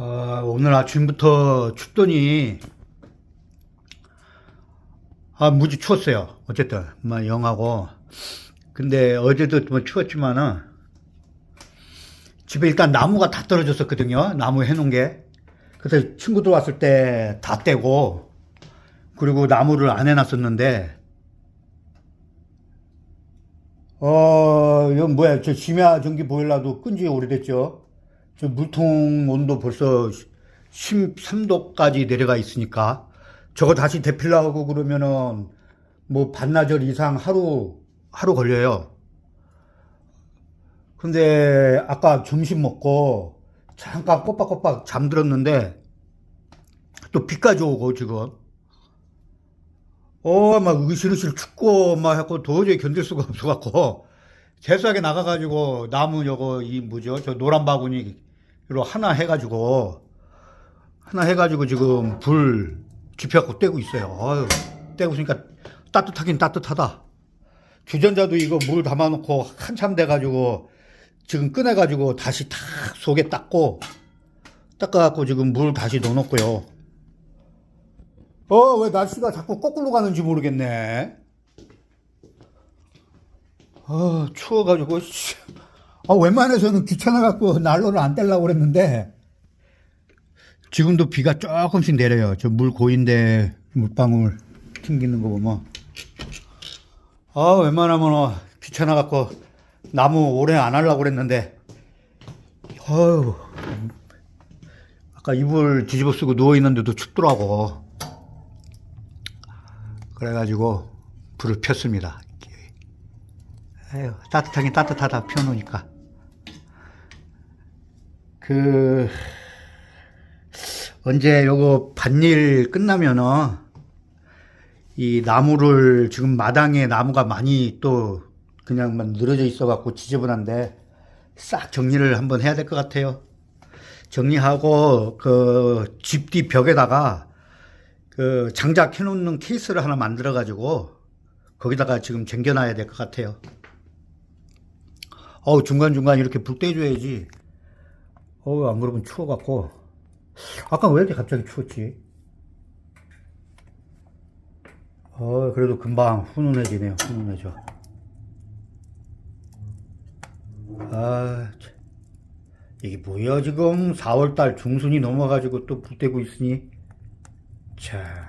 오늘 아침부터 춥더니, 무지 추웠어요. 어쨌든, 뭐, 영하고. 근데 어제도 뭐 추웠지만은, 집에 일단 나무가 다 떨어졌었거든요. 나무 해놓은 게. 그래서 친구들 왔을 때 다 떼고, 그리고 나무를 안 해놨었는데, 이건 뭐야. 저 심야 전기 보일러도 끈지 오래됐죠. 저 물통 온도 벌써 13도까지 내려가 있으니까 저거 다시 데필라고 그러면은 뭐 반나절 이상 하루 걸려요. 근데 아까 점심 먹고 잠깐 꼬박꼬박 잠들었는데 또 비까지 오고 지금 막 으실으실 춥고 막 해갖고 도저히 견딜 수가 없어갖고 재수하게 나가가지고 나무 저거 이 뭐죠 저 노란 바구니로 하나 해가지고 지금 불 지펴갖고 떼고 있어요. 떼고 있으니까 따뜻하긴 따뜻하다. 주전자도 이거 물 담아놓고 한참 돼가지고 지금 꺼내가지고 다시 탁 속에 닦아갖고 지금 물 다시 넣어놓고요. 왜 날씨가 자꾸 거꾸로 가는지 모르겠네. 추워가지고, 씨. 웬만해서는 귀찮아갖고 난로를 안 떼려고 그랬는데, 지금도 비가 조금씩 내려요. 저 물 고인데 물방울 튕기는 거 보면. 웬만하면 귀찮아갖고 나무 오래 안 하려고 그랬는데, 아까 이불 뒤집어 쓰고 누워있는데도 춥더라고. 그래가지고 불을 폈습니다. 따뜻하긴 따뜻하다 펴놓으니까. 언제 요거 밭일 끝나면은 이 나무를 지금 마당에 나무가 많이 또 그냥 막 늘어져 있어 갖고 지저분한데 싹 정리를 한번 해야 될 것 같아요. 정리하고 그 집 뒤 벽에다가 그 장작 해놓는 케이스를 하나 만들어 가지고 거기다가 지금 쟁겨놔야 될 것 같아요. 중간중간 이렇게 불 떼줘야지. 안 그러면 추워갖고. 아까 왜 이렇게 갑자기 추웠지? 그래도 금방 훈훈해지네요. 훈훈해져. 이게 뭐야, 지금 4월달 중순이 넘어가지고 또 불 떼고 있으니. 자.